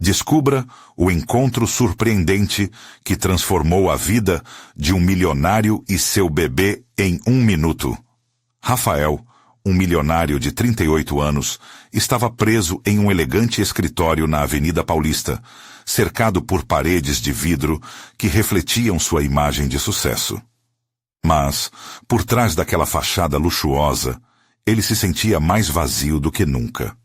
Descubra o encontro surpreendente que transformou a vida de um milionário e seu bebê em 1 minuto. Rafael, um milionário de 38 anos, estava preso em um elegante escritório na Avenida Paulista, cercado por paredes de vidro que refletiam sua imagem de sucesso. Mas, por trás daquela fachada luxuosa, ele se sentia mais vazio do que nunca.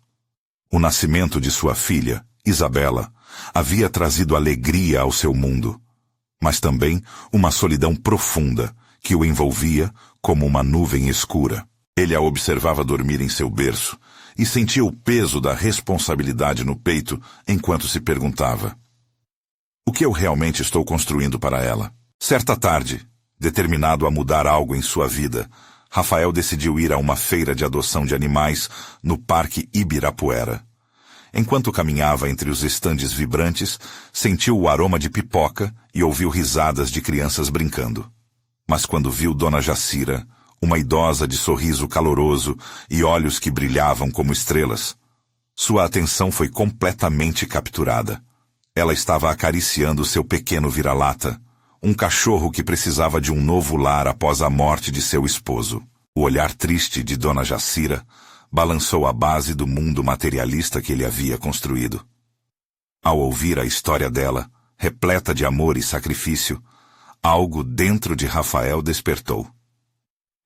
O nascimento de sua filha, Isabela, havia trazido alegria ao seu mundo, mas também uma solidão profunda que o envolvia como uma nuvem escura. Ele a observava dormir em seu berço e sentia o peso da responsabilidade no peito enquanto se perguntava: o que eu realmente estou construindo para ela? Certa tarde, determinado a mudar algo em sua vida, Rafael decidiu ir a uma feira de adoção de animais no Parque Ibirapuera. Enquanto caminhava entre os estandes vibrantes, sentiu o aroma de pipoca e ouviu risadas de crianças brincando. Mas quando viu Dona Jacira, uma idosa de sorriso caloroso e olhos que brilhavam como estrelas, sua atenção foi completamente capturada. Ela estava acariciando seu pequeno vira-lata, um cachorro que precisava de um novo lar após a morte de seu esposo. O olhar triste de Dona Jacira balançou a base do mundo materialista que ele havia construído. Ao ouvir a história dela, repleta de amor e sacrifício, algo dentro de Rafael despertou.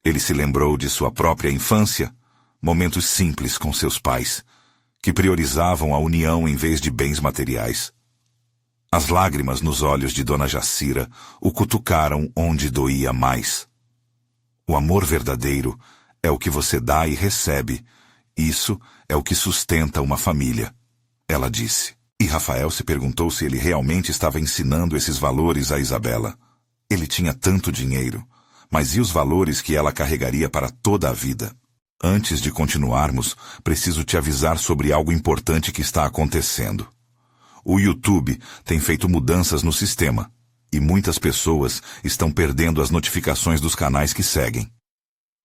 Ele se lembrou de sua própria infância, momentos simples com seus pais, que priorizavam a união em vez de bens materiais. As lágrimas nos olhos de Dona Jacira o cutucaram onde doía mais. O amor verdadeiro é o que você dá e recebe. Isso é o que sustenta uma família, ela disse. E Rafael se perguntou se ele realmente estava ensinando esses valores a Isabela. Ele tinha tanto dinheiro, mas e os valores que ela carregaria para toda a vida? Antes de continuarmos, preciso te avisar sobre algo importante que está acontecendo. O YouTube tem feito mudanças no sistema, e muitas pessoas estão perdendo as notificações dos canais que seguem.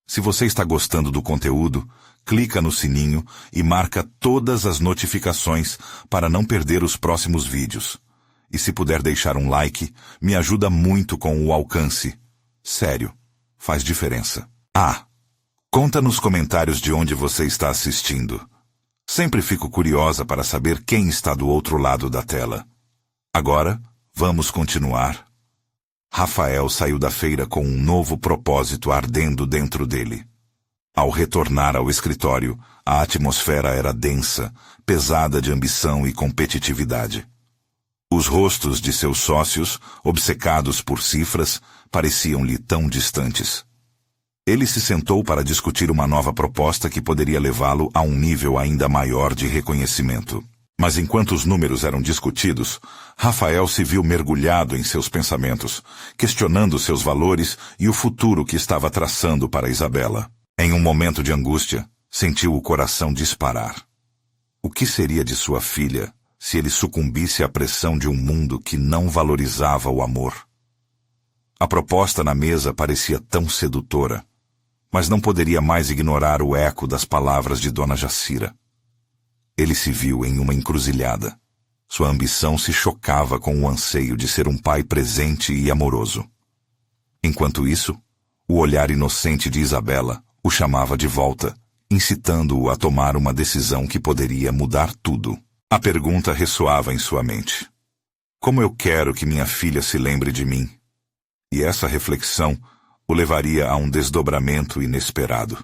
Se você está gostando do conteúdo, clica no sininho e marca todas as notificações para não perder os próximos vídeos. E se puder deixar um like, me ajuda muito com o alcance. Sério, faz diferença. Conta nos comentários de onde você está assistindo. Sempre fico curiosa para saber quem está do outro lado da tela. Agora, vamos continuar. Rafael saiu da feira com um novo propósito ardendo dentro dele. Ao retornar ao escritório, a atmosfera era densa, pesada de ambição e competitividade. Os rostos de seus sócios, obcecados por cifras, pareciam-lhe tão distantes. Ele se sentou para discutir uma nova proposta que poderia levá-lo a um nível ainda maior de reconhecimento. Mas enquanto os números eram discutidos, Rafael se viu mergulhado em seus pensamentos, questionando seus valores e o futuro que estava traçando para Isabela. Em um momento de angústia, sentiu o coração disparar. O que seria de sua filha se ele sucumbisse à pressão de um mundo que não valorizava o amor? A proposta na mesa parecia tão sedutora, mas não poderia mais ignorar o eco das palavras de Dona Jacira. Ele se viu em uma encruzilhada. Sua ambição se chocava com o anseio de ser um pai presente e amoroso. Enquanto isso, o olhar inocente de Isabela o chamava de volta, incitando-o a tomar uma decisão que poderia mudar tudo. A pergunta ressoava em sua mente: como eu quero que minha filha se lembre de mim? E essa reflexão o levaria a um desdobramento inesperado.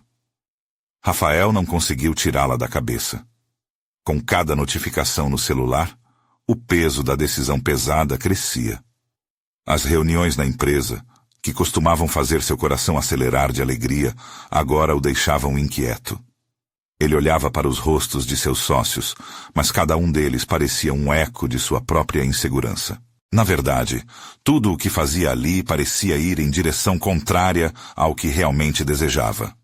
Rafael não conseguiu tirá-la da cabeça. Com cada notificação no celular, o peso da decisão pesada crescia. As reuniões na empresa, que costumavam fazer seu coração acelerar de alegria, agora o deixavam inquieto. Ele olhava para os rostos de seus sócios, mas cada um deles parecia um eco de sua própria insegurança. Na verdade, tudo o que fazia ali parecia ir em direção contrária ao que realmente desejava.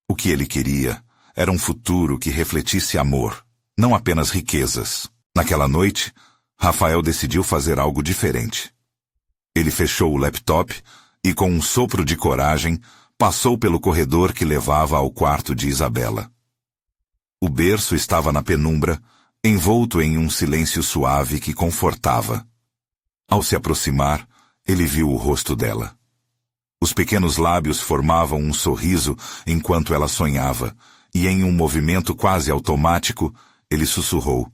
O que ele queria era um futuro que refletisse amor, não apenas riquezas. Naquela noite, Rafael decidiu fazer algo diferente. Ele fechou o laptop e, com um sopro de coragem, passou pelo corredor que levava ao quarto de Isabela. O berço estava na penumbra, envolto em um silêncio suave que confortava. Ao se aproximar, ele viu o rosto dela. Os pequenos lábios formavam um sorriso enquanto ela sonhava, e em um movimento quase automático, ele sussurrou: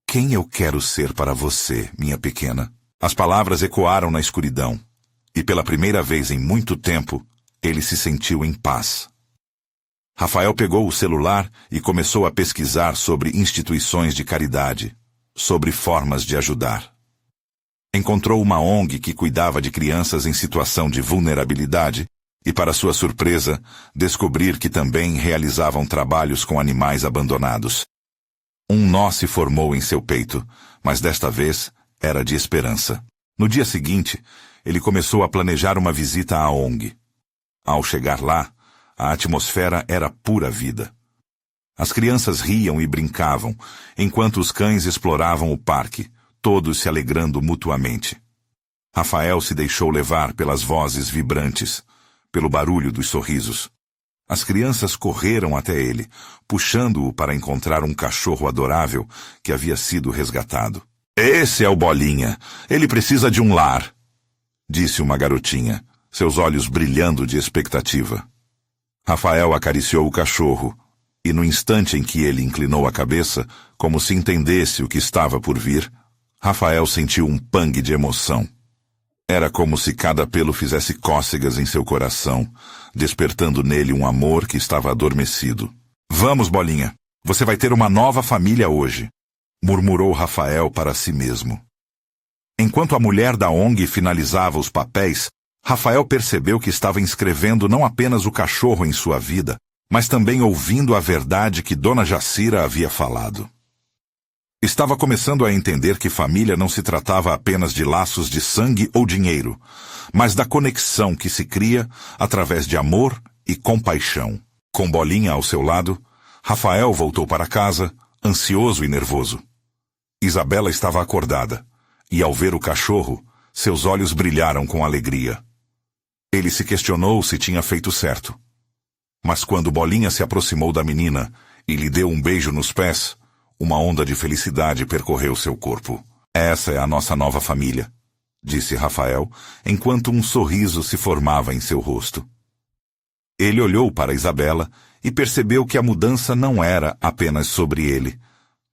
"Quem eu quero ser para você, minha pequena?" As palavras ecoaram na escuridão, e pela primeira vez em muito tempo, ele se sentiu em paz. Rafael pegou o celular e começou a pesquisar sobre instituições de caridade, sobre formas de ajudar. Encontrou uma ONG que cuidava de crianças em situação de vulnerabilidade e, para sua surpresa, descobrir que também realizavam trabalhos com animais abandonados. Um nó se formou em seu peito, mas desta vez era de esperança. No dia seguinte, ele começou a planejar uma visita à ONG. Ao chegar lá, a atmosfera era pura vida. As crianças riam e brincavam, enquanto os cães exploravam o parque, todos se alegrando mutuamente. Rafael se deixou levar pelas vozes vibrantes, pelo barulho dos sorrisos. As crianças correram até ele, puxando-o para encontrar um cachorro adorável que havia sido resgatado. "Esse é o Bolinha. Ele precisa de um lar", disse uma garotinha, seus olhos brilhando de expectativa. Rafael acariciou o cachorro, e no instante em que ele inclinou a cabeça, como se entendesse o que estava por vir, Rafael sentiu um pangue de emoção. Era como se cada pelo fizesse cócegas em seu coração, despertando nele um amor que estava adormecido. "Vamos, Bolinha, você vai ter uma nova família hoje", murmurou Rafael para si mesmo. Enquanto a mulher da ONG finalizava os papéis, Rafael percebeu que estava inscrevendo não apenas o cachorro em sua vida, mas também ouvindo a verdade que Dona Jacira havia falado. Estava começando a entender que família não se tratava apenas de laços de sangue ou dinheiro, mas da conexão que se cria através de amor e compaixão. Com Bolinha ao seu lado, Rafael voltou para casa, ansioso e nervoso. Isabela estava acordada, e ao ver o cachorro, seus olhos brilharam com alegria. Ele se questionou se tinha feito certo. Mas quando Bolinha se aproximou da menina e lhe deu um beijo nos pés, uma onda de felicidade percorreu seu corpo. "Essa é a nossa nova família", disse Rafael, enquanto um sorriso se formava em seu rosto. Ele olhou para Isabela e percebeu que a mudança não era apenas sobre ele,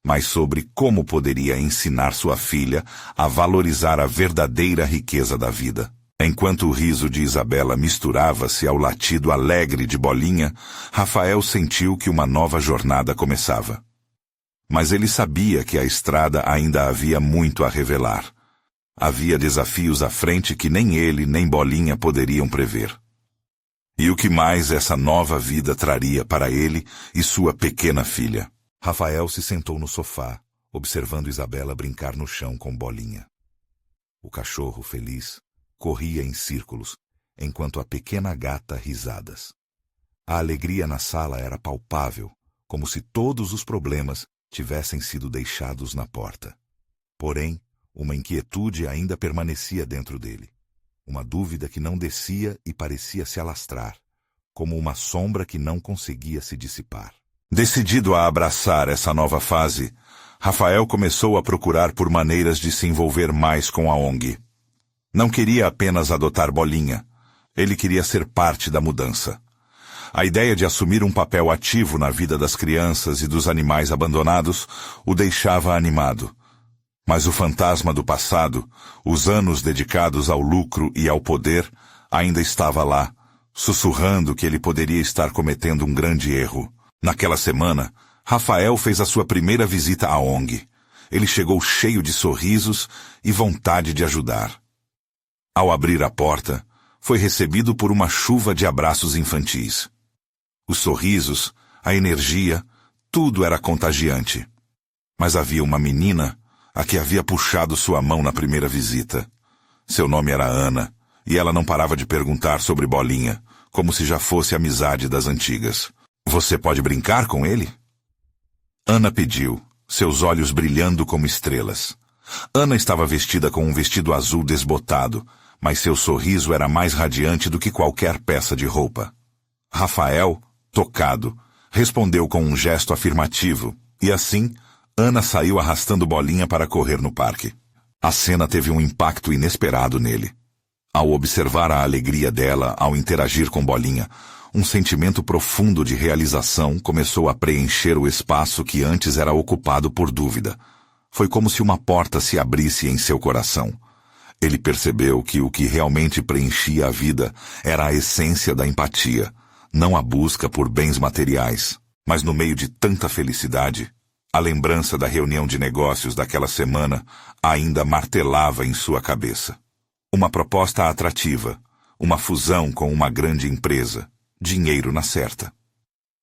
mas sobre como poderia ensinar sua filha a valorizar a verdadeira riqueza da vida. Enquanto o riso de Isabela misturava-se ao latido alegre de Bolinha, Rafael sentiu que uma nova jornada começava. Mas ele sabia que a estrada ainda havia muito a revelar. Havia desafios à frente que nem ele nem Bolinha poderiam prever. E o que mais essa nova vida traria para ele e sua pequena filha? Rafael se sentou no sofá, observando Isabela brincar no chão com Bolinha. O cachorro, feliz, corria em círculos, enquanto a pequena gata risadas. A alegria na sala era palpável, como se todos os problemas tivessem sido deixados na porta. Porém, uma inquietude ainda permanecia dentro dele. Uma dúvida que não descia e parecia se alastrar, como uma sombra que não conseguia se dissipar. Decidido a abraçar essa nova fase, Rafael começou a procurar por maneiras de se envolver mais com a ONG. Não queria apenas adotar Bolinha, ele queria ser parte da mudança. A ideia de assumir um papel ativo na vida das crianças e dos animais abandonados o deixava animado. Mas o fantasma do passado, os anos dedicados ao lucro e ao poder, ainda estava lá, sussurrando que ele poderia estar cometendo um grande erro. Naquela semana, Rafael fez a sua primeira visita à ONG. Ele chegou cheio de sorrisos e vontade de ajudar. Ao abrir a porta, foi recebido por uma chuva de abraços infantis. Os sorrisos, a energia, tudo era contagiante. Mas havia uma menina a que havia puxado sua mão na primeira visita. Seu nome era Ana, e ela não parava de perguntar sobre Bolinha, como se já fosse amizade das antigas. "Você pode brincar com ele?" Ana pediu, seus olhos brilhando como estrelas. Ana estava vestida com um vestido azul desbotado, mas seu sorriso era mais radiante do que qualquer peça de roupa. Rafael, tocado, respondeu com um gesto afirmativo, e assim, Ana saiu arrastando Bolinha para correr no parque. A cena teve um impacto inesperado nele. Ao observar a alegria dela ao interagir com Bolinha, um sentimento profundo de realização começou a preencher o espaço que antes era ocupado por dúvida. Foi como se uma porta se abrisse em seu coração. Ele percebeu que o que realmente preenchia a vida era a essência da empatia, não a busca por bens materiais. Mas no meio de tanta felicidade, a lembrança da reunião de negócios daquela semana ainda martelava em sua cabeça. Uma proposta atrativa, uma fusão com uma grande empresa, dinheiro na certa.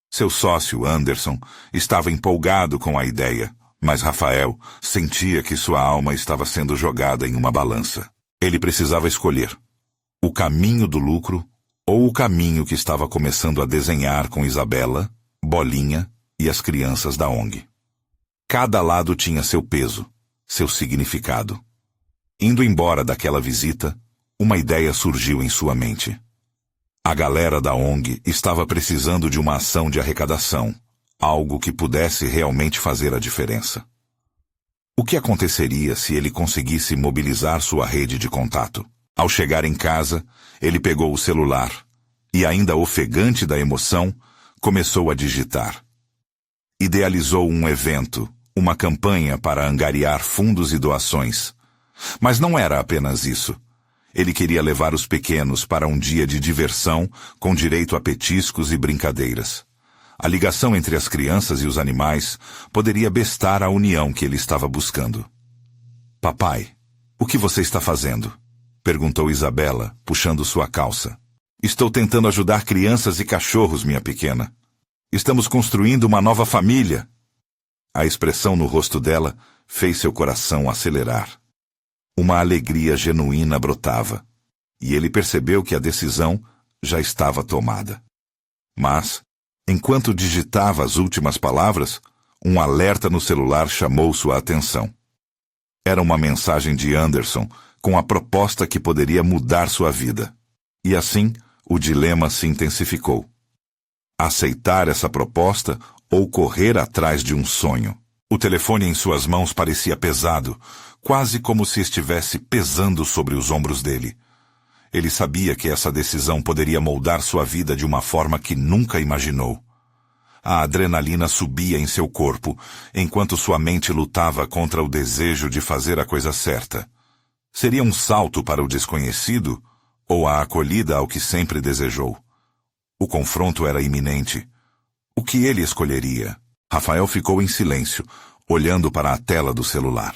Seu sócio, Anderson, estava empolgado com a ideia, mas Rafael sentia que sua alma estava sendo jogada em uma balança. Ele precisava escolher o caminho do lucro ou o caminho que estava começando a desenhar com Isabela, Bolinha e as crianças da ONG. Cada lado tinha seu peso, seu significado. Indo embora daquela visita, uma ideia surgiu em sua mente. A galera da ONG estava precisando de uma ação de arrecadação, algo que pudesse realmente fazer a diferença. O que aconteceria se ele conseguisse mobilizar sua rede de contato? Ao chegar em casa, ele pegou o celular e, ainda ofegante da emoção, começou a digitar. Idealizou um evento, uma campanha para angariar fundos e doações. Mas não era apenas isso. Ele queria levar os pequenos para um dia de diversão com direito a petiscos e brincadeiras. A ligação entre as crianças e os animais poderia bestar a união que ele estava buscando. "Papai, o que você está fazendo?" perguntou Isabela, puxando sua calça. "Estou tentando ajudar crianças e cachorros, minha pequena. Estamos construindo uma nova família." A expressão no rosto dela fez seu coração acelerar. Uma alegria genuína brotava, e ele percebeu que a decisão já estava tomada. Mas, enquanto digitava as últimas palavras, um alerta no celular chamou sua atenção. Era uma mensagem de Anderson com a proposta que poderia mudar sua vida. E assim, o dilema se intensificou. Aceitar essa proposta ou correr atrás de um sonho? O telefone em suas mãos parecia pesado, quase como se estivesse pesando sobre os ombros dele. Ele sabia que essa decisão poderia moldar sua vida de uma forma que nunca imaginou. A adrenalina subia em seu corpo, enquanto sua mente lutava contra o desejo de fazer a coisa certa. Seria um salto para o desconhecido ou a acolhida ao que sempre desejou? O confronto era iminente. O que ele escolheria? Rafael ficou em silêncio, olhando para a tela do celular.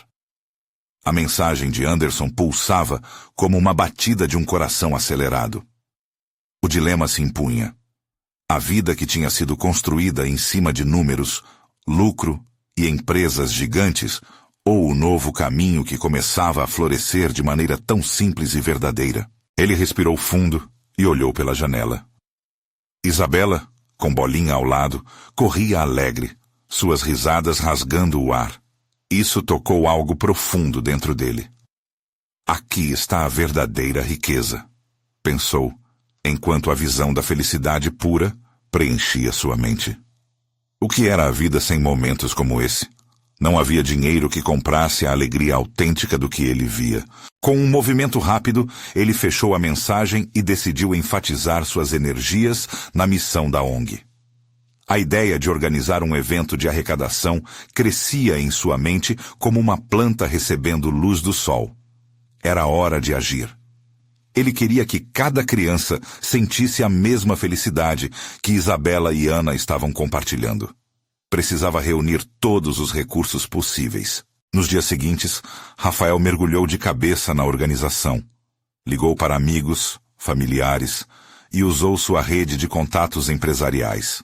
A mensagem de Anderson pulsava como uma batida de um coração acelerado. O dilema se impunha. A vida que tinha sido construída em cima de números, lucro e empresas gigantes, ou o novo caminho que começava a florescer de maneira tão simples e verdadeira. Ele respirou fundo e olhou pela janela. Isabela, com Bolinha ao lado, corria alegre, suas risadas rasgando o ar. Isso tocou algo profundo dentro dele. Aqui está a verdadeira riqueza, pensou, enquanto a visão da felicidade pura preenchia sua mente. O que era a vida sem momentos como esse? Não havia dinheiro que comprasse a alegria autêntica do que ele via. Com um movimento rápido, ele fechou a mensagem e decidiu enfatizar suas energias na missão da ONG. A ideia de organizar um evento de arrecadação crescia em sua mente como uma planta recebendo luz do sol. Era hora de agir. Ele queria que cada criança sentisse a mesma felicidade que Isabela e Ana estavam compartilhando. Precisava reunir todos os recursos possíveis. Nos dias seguintes, Rafael mergulhou de cabeça na organização. Ligou para amigos, familiares e usou sua rede de contatos empresariais.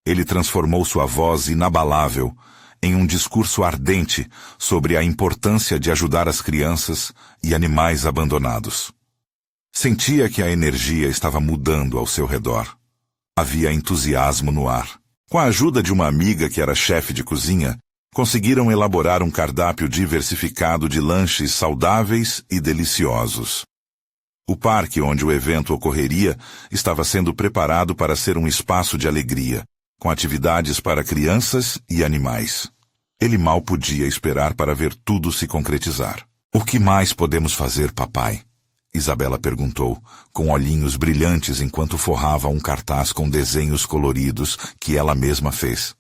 Ele transformou sua voz inabalável em um discurso ardente sobre a importância de ajudar as crianças e animais abandonados. Sentia que a energia estava mudando ao seu redor. Havia entusiasmo no ar. Com a ajuda de uma amiga que era chefe de cozinha, conseguiram elaborar um cardápio diversificado de lanches saudáveis e deliciosos. O parque onde o evento ocorreria estava sendo preparado para ser um espaço de alegria, com atividades para crianças e animais. Ele mal podia esperar para ver tudo se concretizar. "O que mais podemos fazer, papai?" Isabela perguntou, com olhinhos brilhantes enquanto forrava um cartaz com desenhos coloridos que ela mesma fez.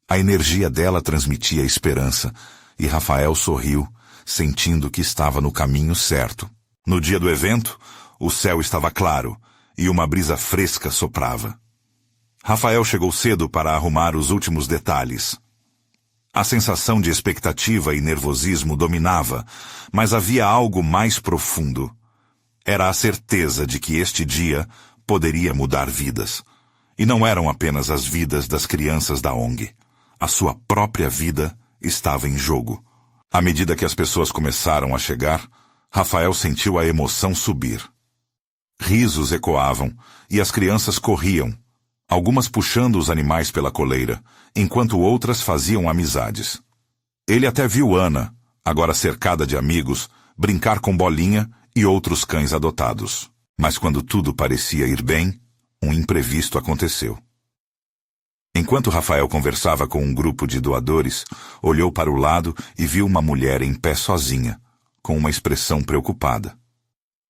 A energia dela transmitia esperança, e Rafael sorriu, sentindo que estava no caminho certo. No dia do evento, o céu estava claro, e uma brisa fresca soprava. Rafael chegou cedo para arrumar os últimos detalhes. A sensação de expectativa e nervosismo dominava, mas havia algo mais profundo. Era a certeza de que este dia poderia mudar vidas. E não eram apenas as vidas das crianças da ONG. A sua própria vida estava em jogo. À medida que as pessoas começaram a chegar, Rafael sentiu a emoção subir. Risos ecoavam e as crianças corriam, algumas puxando os animais pela coleira, enquanto outras faziam amizades. Ele até viu Ana, agora cercada de amigos, brincar com Bolinha e outros cães adotados. Mas quando tudo parecia ir bem, um imprevisto aconteceu. Enquanto Rafael conversava com um grupo de doadores, olhou para o lado e viu uma mulher em pé sozinha, com uma expressão preocupada.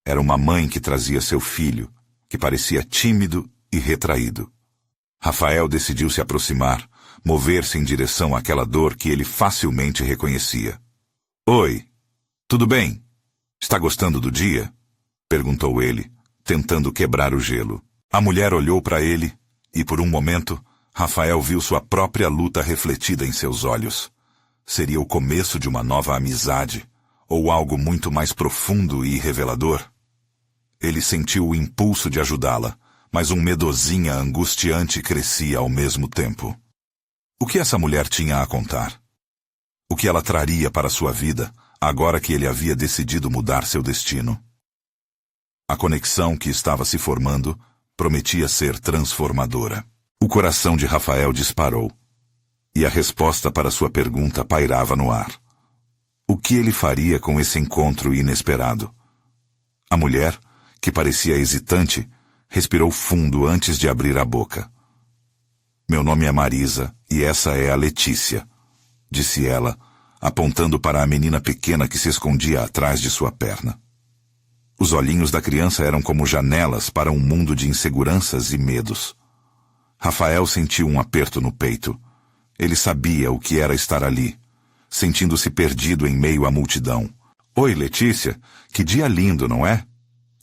Era uma mãe que trazia seu filho, que parecia tímido e retraído. Rafael decidiu se aproximar, mover-se em direção àquela dor que ele facilmente reconhecia. "Oi, tudo bem? Está gostando do dia?" perguntou ele, tentando quebrar o gelo. A mulher olhou para ele e, por um momento, Rafael viu sua própria luta refletida em seus olhos. Seria o começo de uma nova amizade, ou algo muito mais profundo e revelador? Ele sentiu o impulso de ajudá-la, mas um medozinha angustiante crescia ao mesmo tempo. O que essa mulher tinha a contar? O que ela traria para sua vida, agora que ele havia decidido mudar seu destino? A conexão que estava se formando prometia ser transformadora. O coração de Rafael disparou, e a resposta para sua pergunta pairava no ar. O que ele faria com esse encontro inesperado? A mulher, que parecia hesitante, respirou fundo antes de abrir a boca. "Meu nome é Marisa e essa é a Letícia", disse ela, apontando para a menina pequena que se escondia atrás de sua perna. Os olhinhos da criança eram como janelas para um mundo de inseguranças e medos. Rafael sentiu um aperto no peito. Ele sabia o que era estar ali, sentindo-se perdido em meio à multidão. "Oi, Letícia, que dia lindo, não é?"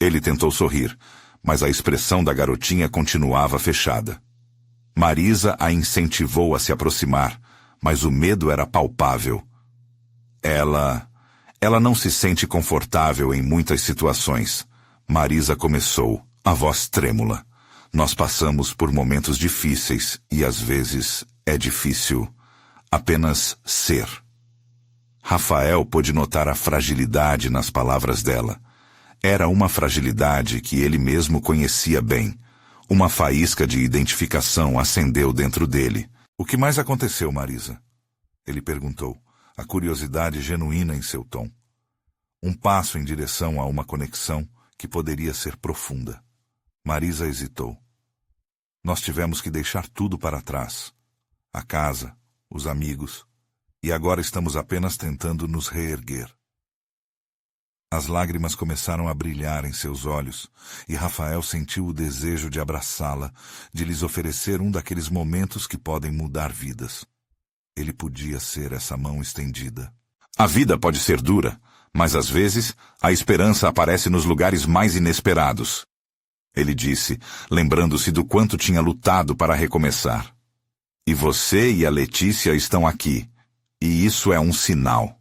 Ele tentou sorrir, mas a expressão da garotinha continuava fechada. Marisa a incentivou a se aproximar, mas o medo era palpável. Ela não se sente confortável em muitas situações. Marisa começou, a voz trêmula. "Nós passamos por momentos difíceis e às vezes é difícil apenas ser." Rafael pôde notar a fragilidade nas palavras dela. Era uma fragilidade que ele mesmo conhecia bem. Uma faísca de identificação acendeu dentro dele. "O que mais aconteceu, Marisa?" ele perguntou, a curiosidade genuína em seu tom. Um passo em direção a uma conexão que poderia ser profunda. Marisa hesitou. "Nós tivemos que deixar tudo para trás. A casa, os amigos, e agora estamos apenas tentando nos reerguer." As lágrimas começaram a brilhar em seus olhos, e Rafael sentiu o desejo de abraçá-la, de lhes oferecer um daqueles momentos que podem mudar vidas. Ele podia ser essa mão estendida. A vida pode ser dura, mas às vezes a esperança aparece nos lugares mais inesperados. Ele disse, lembrando-se do quanto tinha lutado para recomeçar. E você e a Letícia estão aqui, e isso é um sinal.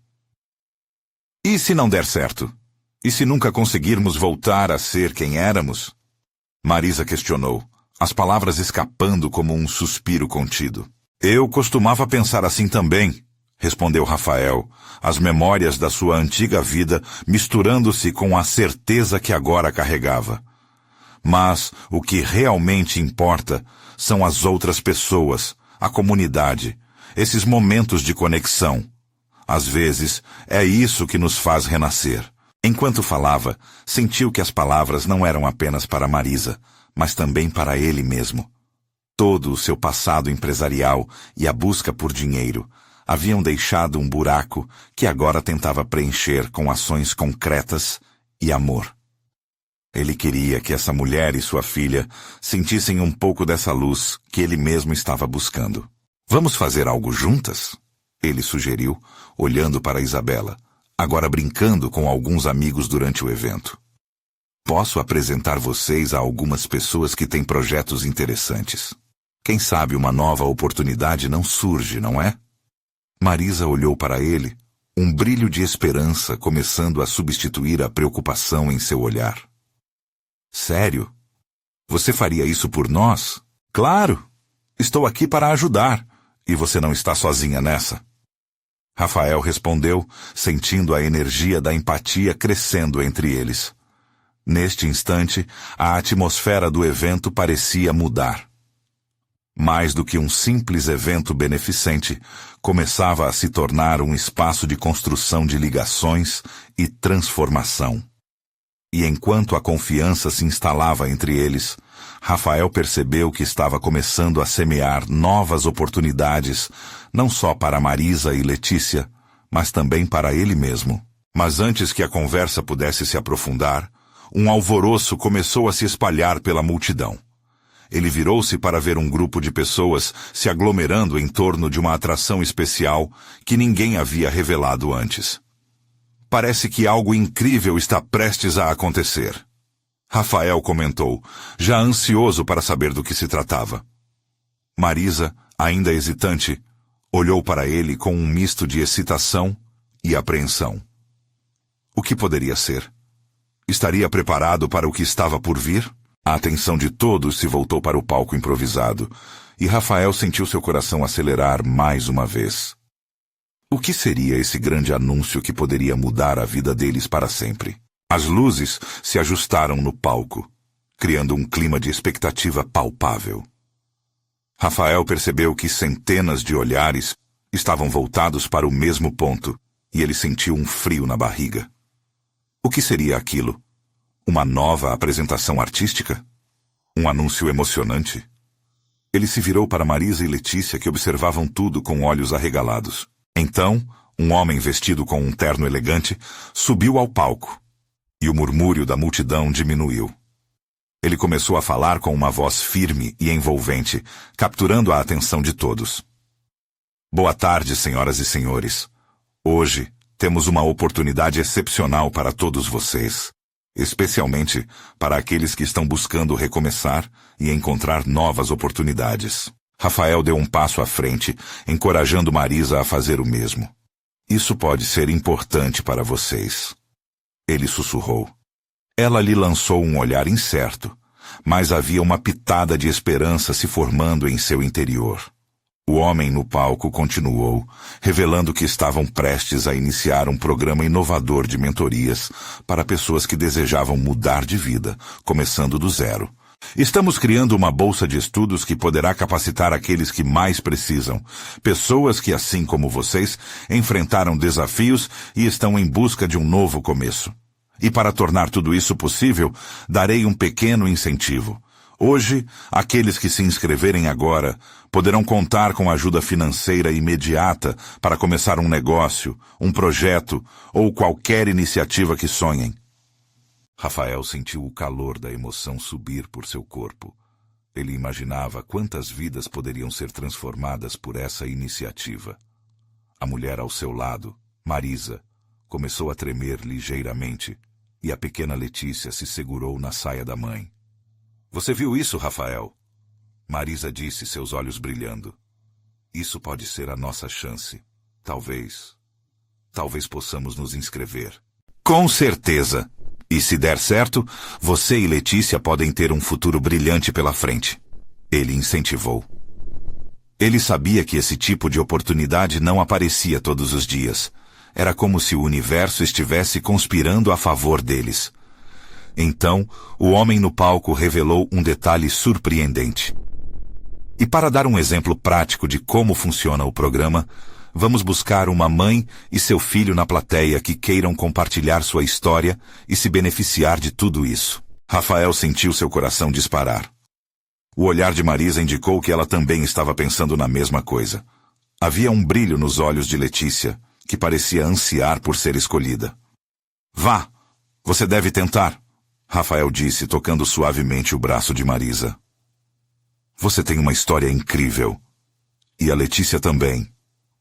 E se não der certo? E se nunca conseguirmos voltar a ser quem éramos? Marisa questionou, as palavras escapando como um suspiro contido. Eu costumava pensar assim também, respondeu Rafael, as memórias da sua antiga vida misturando-se com a certeza que agora carregava. Mas o que realmente importa são as outras pessoas, a comunidade, esses momentos de conexão. Às vezes, é isso que nos faz renascer. Enquanto falava, sentiu que as palavras não eram apenas para Marisa, mas também para ele mesmo. Todo o seu passado empresarial e a busca por dinheiro, haviam deixado um buraco que agora tentava preencher com ações concretas e amor. Ele queria que essa mulher e sua filha sentissem um pouco dessa luz que ele mesmo estava buscando. Vamos fazer algo juntas? Ele sugeriu, olhando para Isabela, agora brincando com alguns amigos durante o evento. Posso apresentar vocês a algumas pessoas que têm projetos interessantes. Quem sabe uma nova oportunidade não surge, não é? Marisa olhou para ele, um brilho de esperança começando a substituir a preocupação em seu olhar. Sério? Você faria isso por nós? Claro! Estou aqui para ajudar, e você não está sozinha nessa. Rafael respondeu, sentindo a energia da empatia crescendo entre eles. Neste instante, a atmosfera do evento parecia mudar. Mais do que um simples evento beneficente, começava a se tornar um espaço de construção de ligações e transformação. E enquanto a confiança se instalava entre eles, Rafael percebeu que estava começando a semear novas oportunidades, não só para Marisa e Letícia, mas também para ele mesmo. Mas antes que a conversa pudesse se aprofundar, um alvoroço começou a se espalhar pela multidão. Ele virou-se para ver um grupo de pessoas se aglomerando em torno de uma atração especial que ninguém havia revelado antes. Parece que algo incrível está prestes a acontecer. Rafael comentou, já ansioso para saber do que se tratava. Marisa, ainda hesitante, olhou para ele com um misto de excitação e apreensão. O que poderia ser? Estaria preparado para o que estava por vir? A atenção de todos se voltou para o palco improvisado, e Rafael sentiu seu coração acelerar mais uma vez. O que seria esse grande anúncio que poderia mudar a vida deles para sempre? As luzes se ajustaram no palco, criando um clima de expectativa palpável. Rafael percebeu que centenas de olhares estavam voltados para o mesmo ponto, e ele sentiu um frio na barriga. O que seria aquilo? Uma nova apresentação artística? Um anúncio emocionante? Ele se virou para Marisa e Letícia, que observavam tudo com olhos arregalados. Então, um homem vestido com um terno elegante subiu ao palco, e o murmúrio da multidão diminuiu. Ele começou a falar com uma voz firme e envolvente, capturando a atenção de todos. Boa tarde, senhoras e senhores. Hoje, temos uma oportunidade excepcional para todos vocês, especialmente para aqueles que estão buscando recomeçar e encontrar novas oportunidades. Rafael deu um passo à frente, encorajando Marisa a fazer o mesmo. Isso pode ser importante para vocês. Ele sussurrou. Ela lhe lançou um olhar incerto, mas havia uma pitada de esperança se formando em seu interior. O homem no palco continuou, revelando que estavam prestes a iniciar um programa inovador de mentorias para pessoas que desejavam mudar de vida, começando do zero. Estamos criando uma bolsa de estudos que poderá capacitar aqueles que mais precisam, pessoas que, assim como vocês, enfrentaram desafios e estão em busca de um novo começo. E para tornar tudo isso possível, darei um pequeno incentivo. Hoje, aqueles que se inscreverem agora poderão contar com ajuda financeira imediata para começar um negócio, um projeto ou qualquer iniciativa que sonhem. Rafael sentiu o calor da emoção subir por seu corpo. Ele imaginava quantas vidas poderiam ser transformadas por essa iniciativa. A mulher ao seu lado, Marisa, começou a tremer ligeiramente e a pequena Letícia se segurou na saia da mãe. Você viu isso, Rafael? Marisa disse, seus olhos brilhando. Isso pode ser a nossa chance. Talvez possamos nos inscrever. Com certeza! E se der certo, você e Letícia podem ter um futuro brilhante pela frente. Ele incentivou. Ele sabia que esse tipo de oportunidade não aparecia todos os dias. Era como se o universo estivesse conspirando a favor deles. Então, o homem no palco revelou um detalhe surpreendente. E para dar um exemplo prático de como funciona o programa, vamos buscar uma mãe e seu filho na plateia que queiram compartilhar sua história e se beneficiar de tudo isso. Rafael sentiu seu coração disparar. O olhar de Marisa indicou que ela também estava pensando na mesma coisa. Havia um brilho nos olhos de Letícia, que parecia ansiar por ser escolhida. Vá, você deve tentar, Rafael disse, tocando suavemente o braço de Marisa. Você tem uma história incrível. E a Letícia também.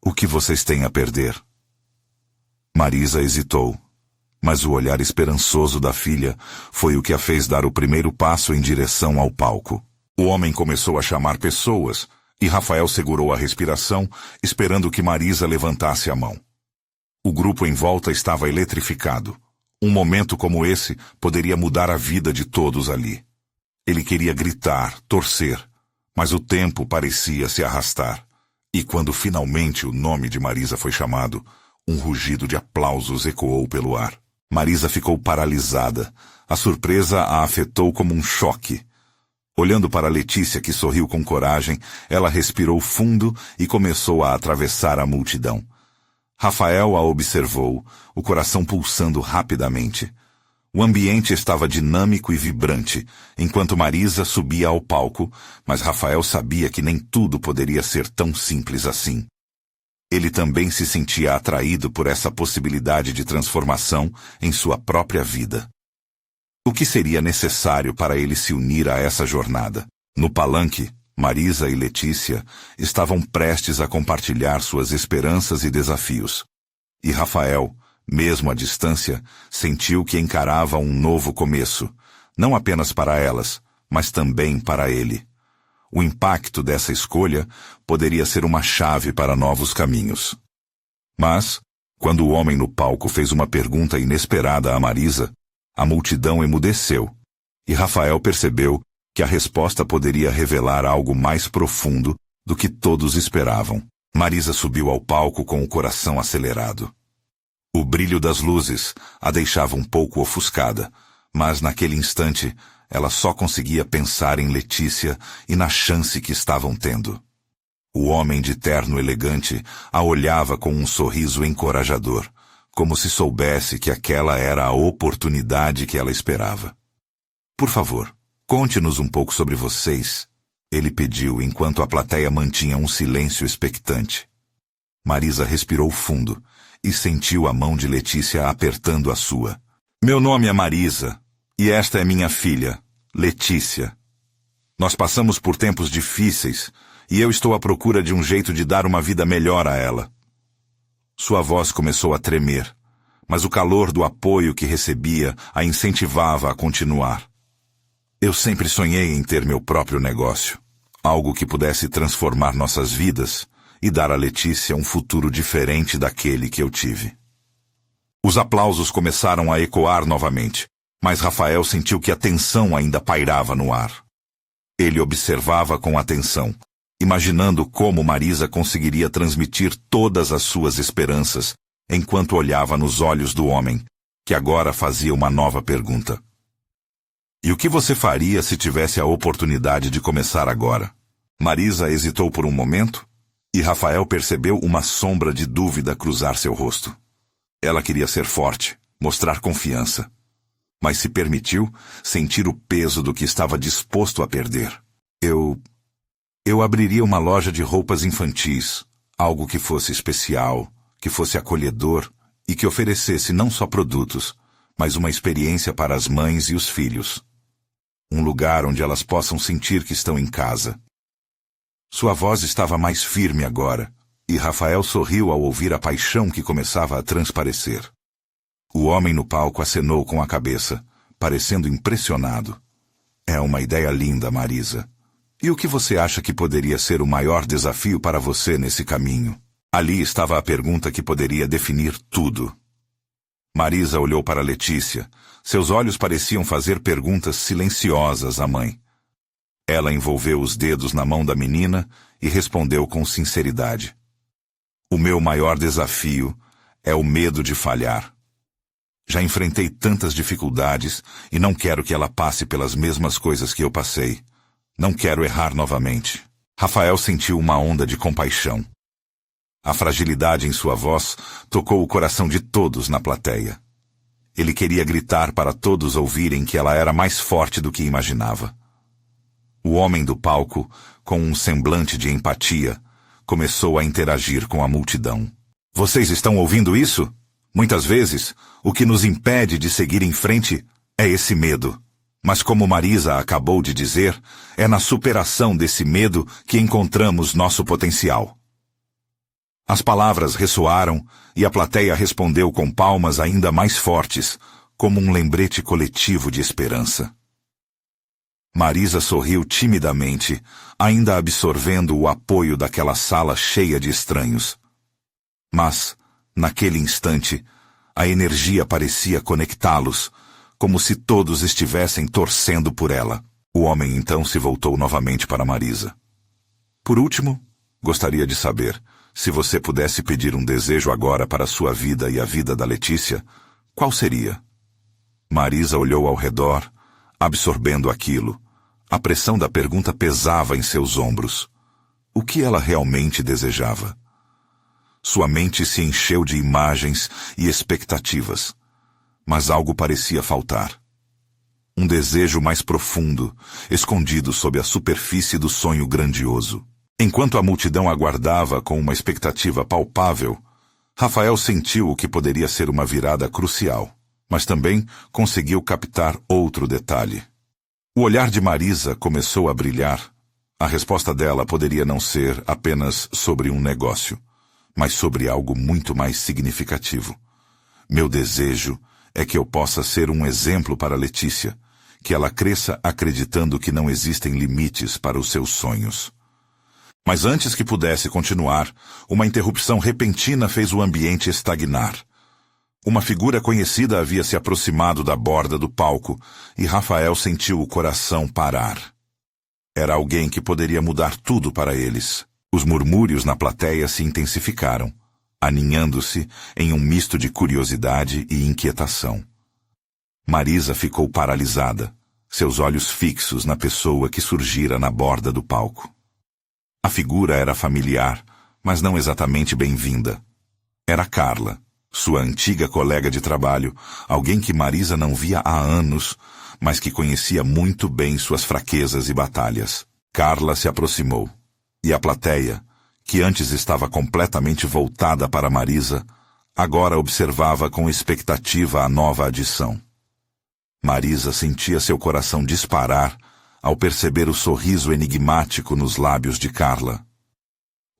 O que vocês têm a perder? Marisa hesitou, mas o olhar esperançoso da filha foi o que a fez dar o primeiro passo em direção ao palco. O homem começou a chamar pessoas, e Rafael segurou a respiração, esperando que Marisa levantasse a mão. O grupo em volta estava eletrificado. Um momento como esse poderia mudar a vida de todos ali. Ele queria gritar, torcer, mas o tempo parecia se arrastar. E quando finalmente o nome de Marisa foi chamado, um rugido de aplausos ecoou pelo ar. Marisa ficou paralisada. A surpresa a afetou como um choque. Olhando para Letícia, que sorriu com coragem, ela respirou fundo e começou a atravessar a multidão. Rafael a observou, o coração pulsando rapidamente. O ambiente estava dinâmico e vibrante, enquanto Marisa subia ao palco, mas Rafael sabia que nem tudo poderia ser tão simples assim. Ele também se sentia atraído por essa possibilidade de transformação em sua própria vida. O que seria necessário para ele se unir a essa jornada? No palanque, Marisa e Letícia estavam prestes a compartilhar suas esperanças e desafios. E Rafael, mesmo à distância, sentiu que encarava um novo começo, não apenas para elas, mas também para ele. O impacto dessa escolha poderia ser uma chave para novos caminhos. Mas, quando o homem no palco fez uma pergunta inesperada a Marisa, a multidão emudeceu, e Rafael percebeu que a resposta poderia revelar algo mais profundo do que todos esperavam. Marisa subiu ao palco com o coração acelerado. O brilho das luzes a deixava um pouco ofuscada, mas naquele instante ela só conseguia pensar em Letícia e na chance que estavam tendo. O homem de terno elegante a olhava com um sorriso encorajador, como se soubesse que aquela era a oportunidade que ela esperava. Por favor, conte-nos um pouco sobre vocês, ele pediu enquanto a plateia mantinha um silêncio expectante. Marisa respirou fundo e sentiu a mão de Letícia apertando a sua. Meu nome é Marisa, e esta é minha filha, Letícia. Nós passamos por tempos difíceis, e eu estou à procura de um jeito de dar uma vida melhor a ela. Sua voz começou a tremer, mas o calor do apoio que recebia a incentivava a continuar. Eu sempre sonhei em ter meu próprio negócio, algo que pudesse transformar nossas vidas e dar a Letícia um futuro diferente daquele que eu tive. Os aplausos começaram a ecoar novamente, mas Rafael sentiu que a tensão ainda pairava no ar. Ele observava com atenção, imaginando como Marisa conseguiria transmitir todas as suas esperanças, enquanto olhava nos olhos do homem, que agora fazia uma nova pergunta. E o que você faria se tivesse a oportunidade de começar agora? Marisa hesitou por um momento, e Rafael percebeu uma sombra de dúvida cruzar seu rosto. Ela queria ser forte, mostrar confiança, mas se permitiu sentir o peso do que estava disposto a perder. Eu abriria uma loja de roupas infantis, algo que fosse especial, que fosse acolhedor e que oferecesse não só produtos, mas uma experiência para as mães e os filhos. Um lugar onde elas possam sentir que estão em casa. Sua voz estava mais firme agora, e Rafael sorriu ao ouvir a paixão que começava a transparecer. O homem no palco acenou com a cabeça, parecendo impressionado. É uma ideia linda, Marisa. E o que você acha que poderia ser o maior desafio para você nesse caminho? Ali estava a pergunta que poderia definir tudo. Marisa olhou para Letícia. Seus olhos pareciam fazer perguntas silenciosas à mãe. Ela envolveu os dedos na mão da menina e respondeu com sinceridade. O meu maior desafio é o medo de falhar. Já enfrentei tantas dificuldades e não quero que ela passe pelas mesmas coisas que eu passei. Não quero errar novamente. Rafael sentiu uma onda de compaixão. A fragilidade em sua voz tocou o coração de todos na plateia. Ele queria gritar para todos ouvirem que ela era mais forte do que imaginava. O homem do palco, com um semblante de empatia, começou a interagir com a multidão. Vocês estão ouvindo isso? Muitas vezes, o que nos impede de seguir em frente é esse medo. Mas como Marisa acabou de dizer, é na superação desse medo que encontramos nosso potencial. As palavras ressoaram e a plateia respondeu com palmas ainda mais fortes, como um lembrete coletivo de esperança. Marisa sorriu timidamente, ainda absorvendo o apoio daquela sala cheia de estranhos. Mas, naquele instante, a energia parecia conectá-los, como se todos estivessem torcendo por ela. O homem então se voltou novamente para Marisa. Por último, gostaria de saber, se você pudesse pedir um desejo agora para a sua vida e a vida da Letícia, qual seria? Marisa olhou ao redor, absorvendo aquilo. A pressão da pergunta pesava em seus ombros. O que ela realmente desejava? Sua mente se encheu de imagens e expectativas, mas algo parecia faltar. Um desejo mais profundo, escondido sob a superfície do sonho grandioso. Enquanto a multidão aguardava com uma expectativa palpável, Rafael sentiu o que poderia ser uma virada crucial, mas também conseguiu captar outro detalhe. O olhar de Marisa começou a brilhar. A resposta dela poderia não ser apenas sobre um negócio, mas sobre algo muito mais significativo. Meu desejo é que eu possa ser um exemplo para Letícia, que ela cresça acreditando que não existem limites para os seus sonhos. Mas antes que pudesse continuar, uma interrupção repentina fez o ambiente estagnar. Uma figura conhecida havia se aproximado da borda do palco e Rafael sentiu o coração parar. Era alguém que poderia mudar tudo para eles. Os murmúrios na plateia se intensificaram, aninhando-se em um misto de curiosidade e inquietação. Marisa ficou paralisada, seus olhos fixos na pessoa que surgira na borda do palco. A figura era familiar, mas não exatamente bem-vinda. Era Carla, sua antiga colega de trabalho, alguém que Marisa não via há anos, mas que conhecia muito bem suas fraquezas e batalhas. Carla se aproximou, e a plateia, que antes estava completamente voltada para Marisa, agora observava com expectativa a nova adição. Marisa sentia seu coração disparar ao perceber o sorriso enigmático nos lábios de Carla.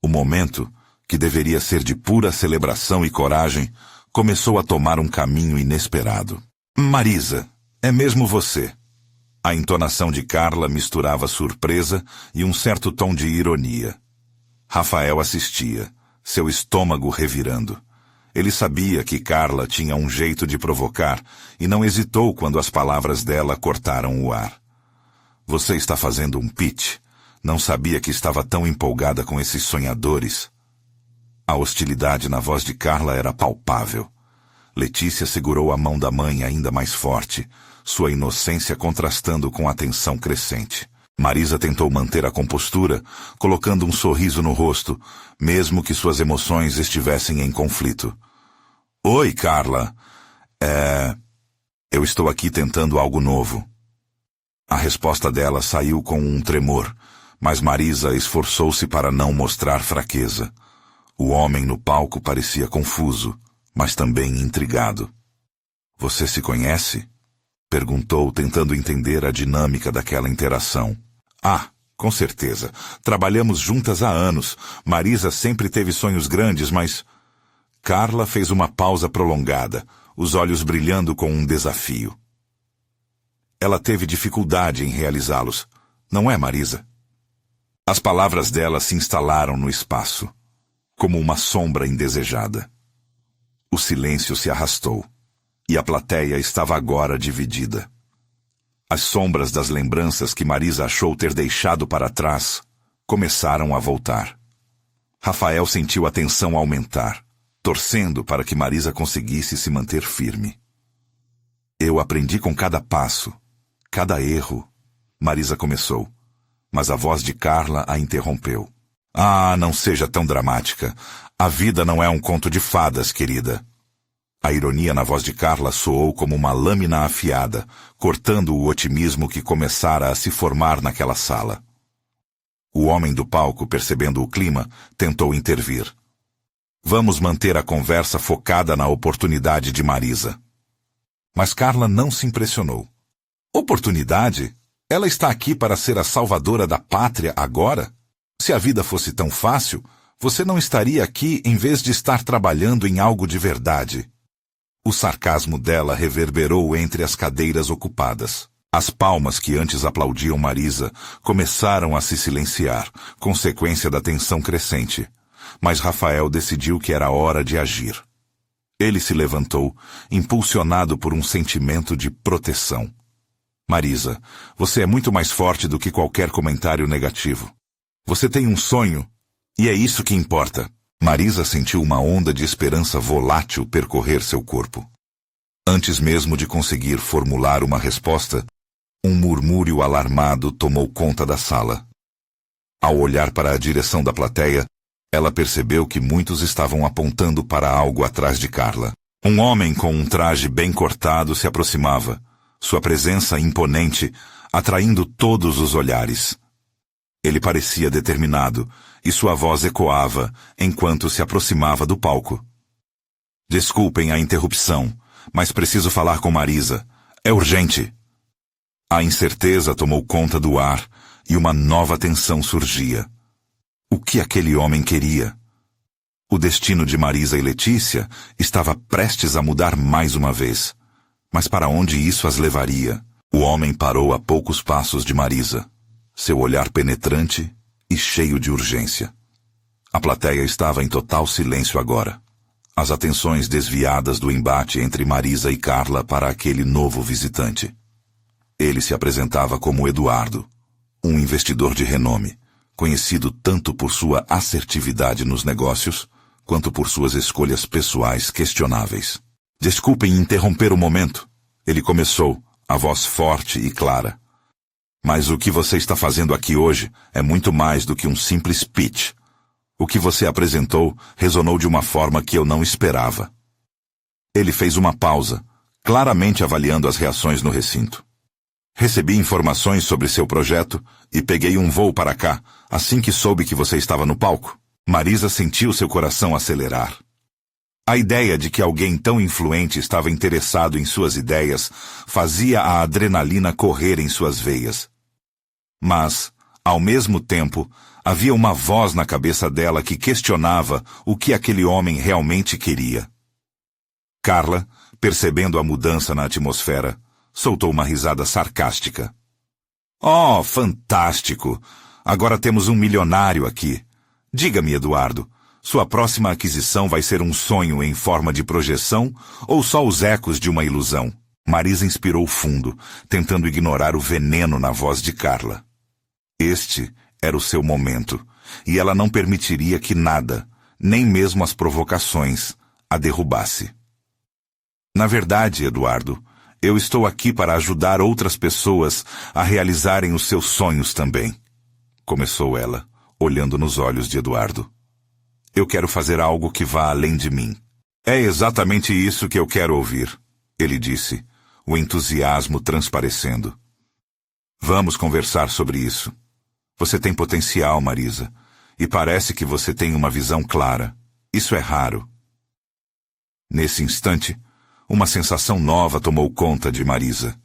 O momento, que deveria ser de pura celebração e coragem, começou a tomar um caminho inesperado. Marisa, é mesmo você? A entonação de Carla misturava surpresa e um certo tom de ironia. Rafael assistia, seu estômago revirando. Ele sabia que Carla tinha um jeito de provocar e não hesitou quando as palavras dela cortaram o ar. Você está fazendo um pitch. Não sabia que estava tão empolgada com esses sonhadores. A hostilidade na voz de Carla era palpável. Letícia segurou a mão da mãe ainda mais forte, sua inocência contrastando com a tensão crescente. Marisa tentou manter a compostura, colocando um sorriso no rosto, mesmo que suas emoções estivessem em conflito. Oi, Carla. Eu estou aqui tentando algo novo. A resposta dela saiu com um tremor, mas Marisa esforçou-se para não mostrar fraqueza. O homem no palco parecia confuso, mas também intrigado. Você se conhece? Perguntou, tentando entender a dinâmica daquela interação. Ah, com certeza. Trabalhamos juntas há anos. Marisa sempre teve sonhos grandes, mas... Carla fez uma pausa prolongada, os olhos brilhando com um desafio. Ela teve dificuldade em realizá-los, não é, Marisa? As palavras dela se instalaram no espaço, como uma sombra indesejada. O silêncio se arrastou, e a plateia estava agora dividida. As sombras das lembranças que Marisa achou ter deixado para trás começaram a voltar. Rafael sentiu a tensão aumentar, torcendo para que Marisa conseguisse se manter firme. Eu aprendi com cada passo, cada erro, Marisa começou, mas a voz de Carla a interrompeu. Ah, não seja tão dramática. A vida não é um conto de fadas, querida. A ironia na voz de Carla soou como uma lâmina afiada, cortando o otimismo que começara a se formar naquela sala. O homem do palco, percebendo o clima, tentou intervir. Vamos manter a conversa focada na oportunidade de Marisa. Mas Carla não se impressionou. Oportunidade? Ela está aqui para ser a salvadora da pátria agora? Se a vida fosse tão fácil, você não estaria aqui em vez de estar trabalhando em algo de verdade. O sarcasmo dela reverberou entre as cadeiras ocupadas. As palmas que antes aplaudiam Marisa começaram a se silenciar, consequência da tensão crescente. Mas Rafael decidiu que era hora de agir. Ele se levantou, impulsionado por um sentimento de proteção. Marisa, você é muito mais forte do que qualquer comentário negativo. Você tem um sonho, e é isso que importa. Marisa sentiu uma onda de esperança volátil percorrer seu corpo. Antes mesmo de conseguir formular uma resposta, um murmúrio alarmado tomou conta da sala. Ao olhar para a direção da plateia, ela percebeu que muitos estavam apontando para algo atrás de Carla. Um homem com um traje bem cortado se aproximava, sua presença imponente, atraindo todos os olhares. Ele parecia determinado, e sua voz ecoava enquanto se aproximava do palco. Desculpem a interrupção, mas preciso falar com Marisa. É urgente. A incerteza tomou conta do ar e uma nova tensão surgia. O que aquele homem queria? O destino de Marisa e Letícia estava prestes a mudar mais uma vez. Mas para onde isso as levaria? O homem parou a poucos passos de Marisa, seu olhar penetrante e cheio de urgência. A plateia estava em total silêncio agora. As atenções desviadas do embate entre Marisa e Carla para aquele novo visitante. Ele se apresentava como Eduardo, um investidor de renome, conhecido tanto por sua assertividade nos negócios, quanto por suas escolhas pessoais questionáveis. Desculpem interromper o momento. Ele começou, a voz forte e clara. Mas o que você está fazendo aqui hoje é muito mais do que um simples pitch. O que você apresentou resonou de uma forma que eu não esperava. Ele fez uma pausa, claramente avaliando as reações no recinto. Recebi informações sobre seu projeto e peguei um voo para cá, assim que soube que você estava no palco. Marisa sentiu seu coração acelerar. A ideia de que alguém tão influente estava interessado em suas ideias fazia a adrenalina correr em suas veias. Mas, ao mesmo tempo, havia uma voz na cabeça dela que questionava o que aquele homem realmente queria. Carla, percebendo a mudança na atmosfera, soltou uma risada sarcástica. Oh, fantástico! Agora temos um milionário aqui. Diga-me, Eduardo, sua próxima aquisição vai ser um sonho em forma de projeção ou só os ecos de uma ilusão? Marisa inspirou fundo, tentando ignorar o veneno na voz de Carla. Este era o seu momento, e ela não permitiria que nada, nem mesmo as provocações, a derrubasse. Na verdade, Eduardo, eu estou aqui para ajudar outras pessoas a realizarem os seus sonhos também. Começou ela, olhando nos olhos de Eduardo. Eu quero fazer algo que vá além de mim. É exatamente isso que eu quero ouvir, ele disse, o entusiasmo transparecendo. Vamos conversar sobre isso. Você tem potencial, Marisa, e parece que você tem uma visão clara. Isso é raro. Nesse instante, uma sensação nova tomou conta de Marisa.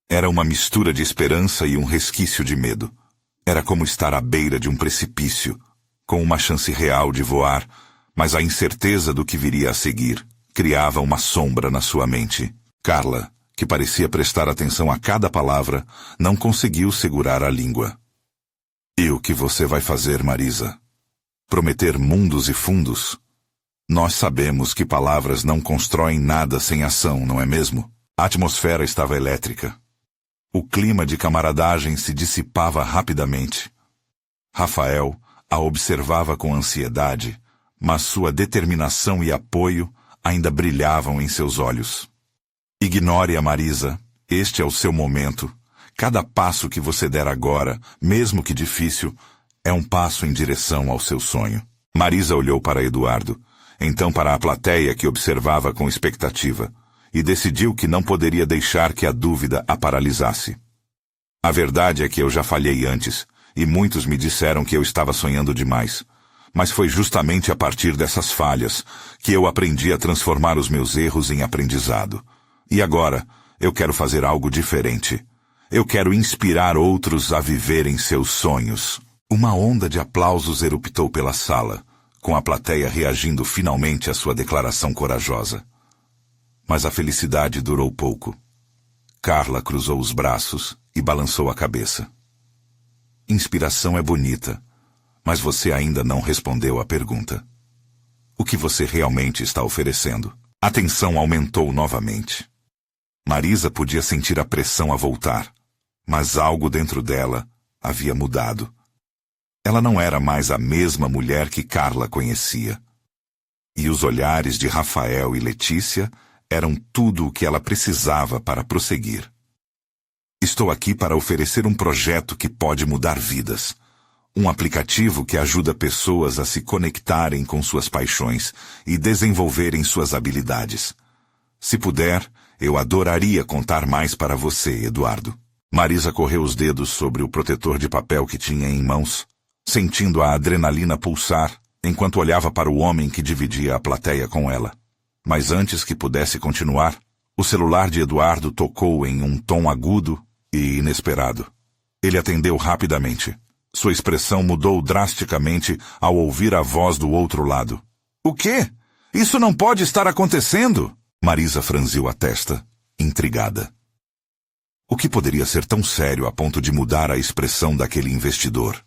Era uma mistura de esperança e um resquício de medo. Era como estar à beira de um precipício, com uma chance real de voar, mas a incerteza do que viria a seguir criava uma sombra na sua mente. Carla, que parecia prestar atenção a cada palavra, não conseguiu segurar a língua. E o que você vai fazer, Marisa? Prometer mundos e fundos? Nós sabemos que palavras não constroem nada sem ação, não é mesmo? A atmosfera estava elétrica. O clima de camaradagem se dissipava rapidamente. Rafael a observava com ansiedade, mas sua determinação e apoio ainda brilhavam em seus olhos. Ignore a Marisa. Este é o seu momento. Cada passo que você der agora, mesmo que difícil, é um passo em direção ao seu sonho. Marisa olhou para Eduardo, então para a plateia que observava com expectativa, e decidiu que não poderia deixar que a dúvida a paralisasse. A verdade é que eu já falhei antes, e muitos me disseram que eu estava sonhando demais. Mas foi justamente a partir dessas falhas que eu aprendi a transformar os meus erros em aprendizado. E agora, eu quero fazer algo diferente. Eu quero inspirar outros a viverem seus sonhos. Uma onda de aplausos eruptou pela sala, com a plateia reagindo finalmente à sua declaração corajosa. Mas a felicidade durou pouco. Carla cruzou os braços e balançou a cabeça. Inspiração é bonita, mas você ainda não respondeu à pergunta. O que você realmente está oferecendo? A tensão aumentou novamente. Marisa podia sentir a pressão a voltar, mas algo dentro dela havia mudado. Ela não era mais a mesma mulher que Carla conhecia. E os olhares de Rafael e Letícia eram tudo o que ela precisava para prosseguir. Estou aqui para oferecer um projeto que pode mudar vidas. Um aplicativo que ajuda pessoas a se conectarem com suas paixões e desenvolverem suas habilidades. Se puder, eu adoraria contar mais para você, Eduardo. Marisa correu os dedos sobre o protetor de papel que tinha em mãos, sentindo a adrenalina pulsar enquanto olhava para o homem que dividia a plateia com ela. Mas antes que pudesse continuar, o celular de Eduardo tocou em um tom agudo e inesperado. Ele atendeu rapidamente. Sua expressão mudou drasticamente ao ouvir a voz do outro lado. "O quê? Isso não pode estar acontecendo!" Marisa franziu a testa, intrigada. O que poderia ser tão sério a ponto de mudar a expressão daquele investidor?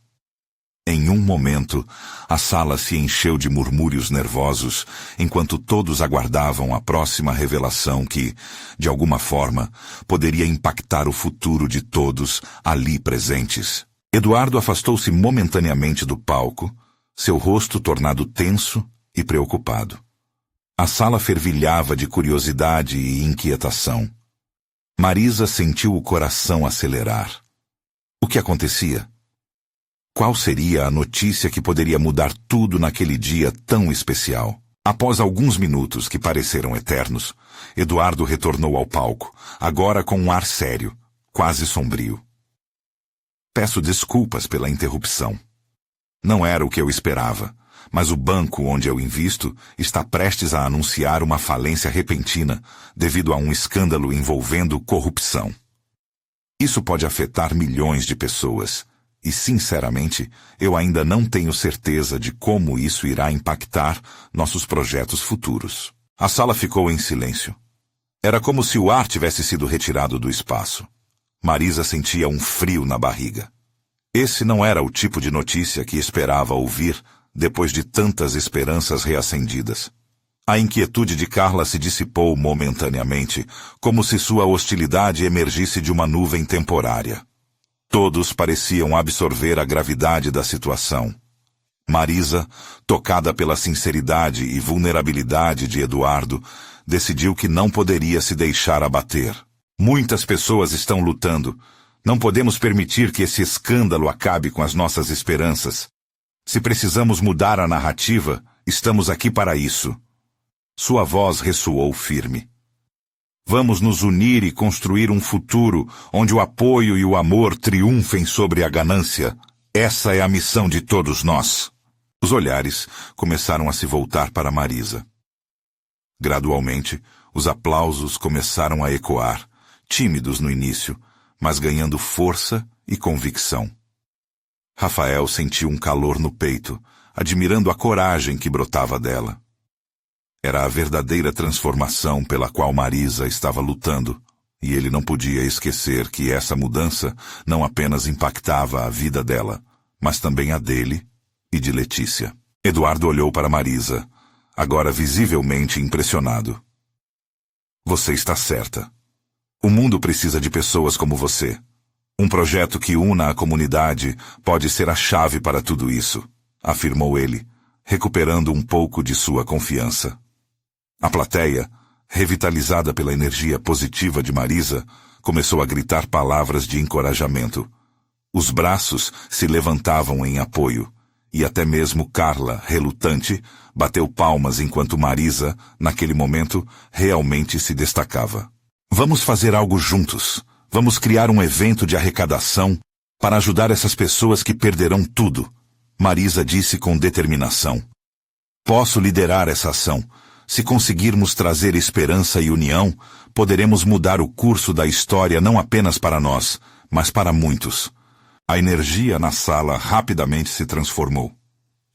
Em um momento, a sala se encheu de murmúrios nervosos, enquanto todos aguardavam a próxima revelação que, de alguma forma, poderia impactar o futuro de todos ali presentes. Eduardo afastou-se momentaneamente do palco, seu rosto tornado tenso e preocupado. A sala fervilhava de curiosidade e inquietação. Marisa sentiu o coração acelerar. O que acontecia? Qual seria a notícia que poderia mudar tudo naquele dia tão especial? Após alguns minutos que pareceram eternos, Eduardo retornou ao palco, agora com um ar sério, quase sombrio. "Peço desculpas pela interrupção. Não era o que eu esperava, mas o banco onde eu invisto está prestes a anunciar uma falência repentina devido a um escândalo envolvendo corrupção. Isso pode afetar milhões de pessoas. E, sinceramente, eu ainda não tenho certeza de como isso irá impactar nossos projetos futuros." A sala ficou em silêncio. Era como se o ar tivesse sido retirado do espaço. Marisa sentia um frio na barriga. Esse não era o tipo de notícia que esperava ouvir depois de tantas esperanças reacendidas. A inquietude de Carla se dissipou momentaneamente, como se sua hostilidade emergisse de uma nuvem temporária. Todos pareciam absorver a gravidade da situação. Marisa, tocada pela sinceridade e vulnerabilidade de Eduardo, decidiu que não poderia se deixar abater. "Muitas pessoas estão lutando. Não podemos permitir que esse escândalo acabe com as nossas esperanças. Se precisamos mudar a narrativa, estamos aqui para isso." Sua voz ressoou firme. "Vamos nos unir e construir um futuro onde o apoio e o amor triunfem sobre a ganância. Essa é a missão de todos nós." Os olhares começaram a se voltar para Marisa. Gradualmente, os aplausos começaram a ecoar, tímidos no início, mas ganhando força e convicção. Rafael sentiu um calor no peito, admirando a coragem que brotava dela. Era a verdadeira transformação pela qual Marisa estava lutando, e ele não podia esquecer que essa mudança não apenas impactava a vida dela, mas também a dele e de Letícia. Eduardo olhou para Marisa, agora visivelmente impressionado. "Você está certa. O mundo precisa de pessoas como você. Um projeto que una a comunidade pode ser a chave para tudo isso", afirmou ele, recuperando um pouco de sua confiança. A plateia, revitalizada pela energia positiva de Marisa, começou a gritar palavras de encorajamento. Os braços se levantavam em apoio, e até mesmo Carla, relutante, bateu palmas enquanto Marisa, naquele momento, realmente se destacava. "Vamos fazer algo juntos. Vamos criar um evento de arrecadação Para ajudar essas pessoas que perderão tudo, Marisa disse com determinação. Posso liderar essa ação. Se conseguirmos trazer esperança e união, poderemos mudar o curso da história não apenas para nós, mas para muitos. A energia na sala rapidamente se transformou.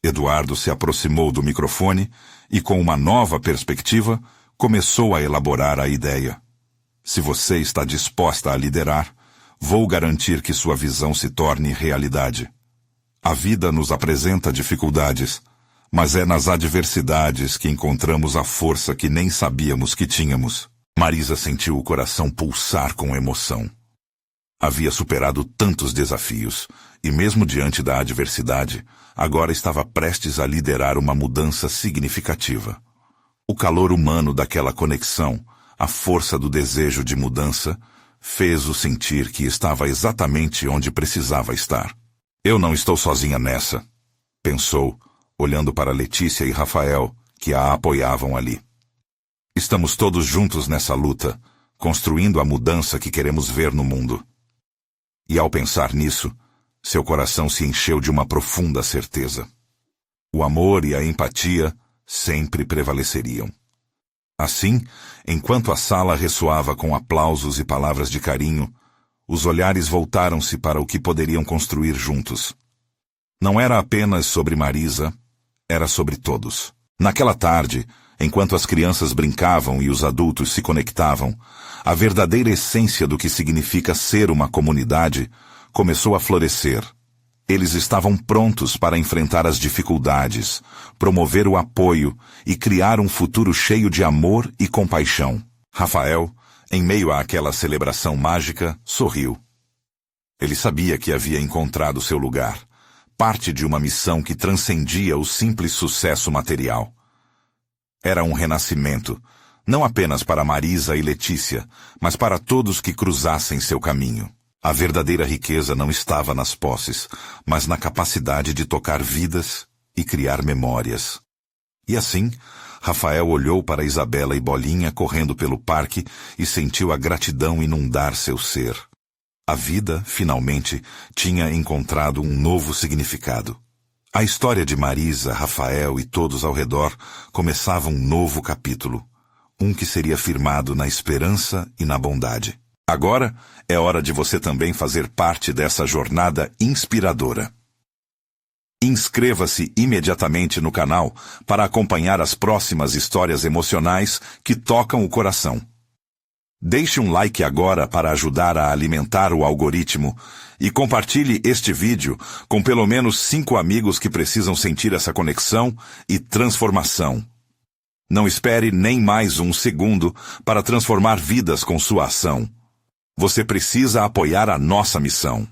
Eduardo se aproximou do microfone e, com uma nova perspectiva, começou a elaborar a ideia. Se você está disposta a liderar, vou garantir que sua visão se torne realidade. A vida nos apresenta dificuldades, mas é nas adversidades que encontramos a força que nem sabíamos que tínhamos. Marisa sentiu o coração pulsar com emoção. Havia superado tantos desafios, e mesmo diante da adversidade, agora estava prestes a liderar uma mudança significativa. O calor humano daquela conexão, a força do desejo de mudança, fez-o sentir que estava exatamente onde precisava estar. Eu não estou sozinha nessa, pensou, olhando para Letícia e Rafael, que a apoiavam ali. Estamos todos juntos nessa luta, construindo a mudança que queremos ver no mundo. E ao pensar nisso, seu coração se encheu de uma profunda certeza. O amor e a empatia sempre prevaleceriam. Assim, enquanto a sala ressoava com aplausos e palavras de carinho, os olhares voltaram-se para o que poderiam construir juntos. Não era apenas sobre Marisa, era sobre todos. Naquela tarde, enquanto as crianças brincavam e os adultos se conectavam, a verdadeira essência do que significa ser uma comunidade começou a florescer. Eles estavam prontos para enfrentar as dificuldades, promover o apoio e criar um futuro cheio de amor e compaixão. Rafael, em meio àquela celebração mágica, sorriu. Ele sabia que havia encontrado seu lugar, parte de uma missão que transcendia o simples sucesso material. Era um renascimento, não apenas para Marisa e Letícia, mas para todos que cruzassem seu caminho. A verdadeira riqueza não estava nas posses, mas na capacidade de tocar vidas e criar memórias. E assim, Rafael olhou para Isabela e Bolinha correndo pelo parque e sentiu a gratidão inundar seu ser. A vida, finalmente, tinha encontrado um novo significado. A história de Marisa, Rafael e todos ao redor começava um novo capítulo, um que seria firmado na esperança e na bondade. Agora é hora de você também fazer parte dessa jornada inspiradora. Inscreva-se imediatamente no canal para acompanhar as próximas histórias emocionais que tocam o coração. Deixe um like agora para ajudar a alimentar o algoritmo e compartilhe este vídeo com pelo menos 5 amigos que precisam sentir essa conexão e transformação. Não espere nem mais um segundo para transformar vidas com sua ação. Você precisa apoiar a nossa missão.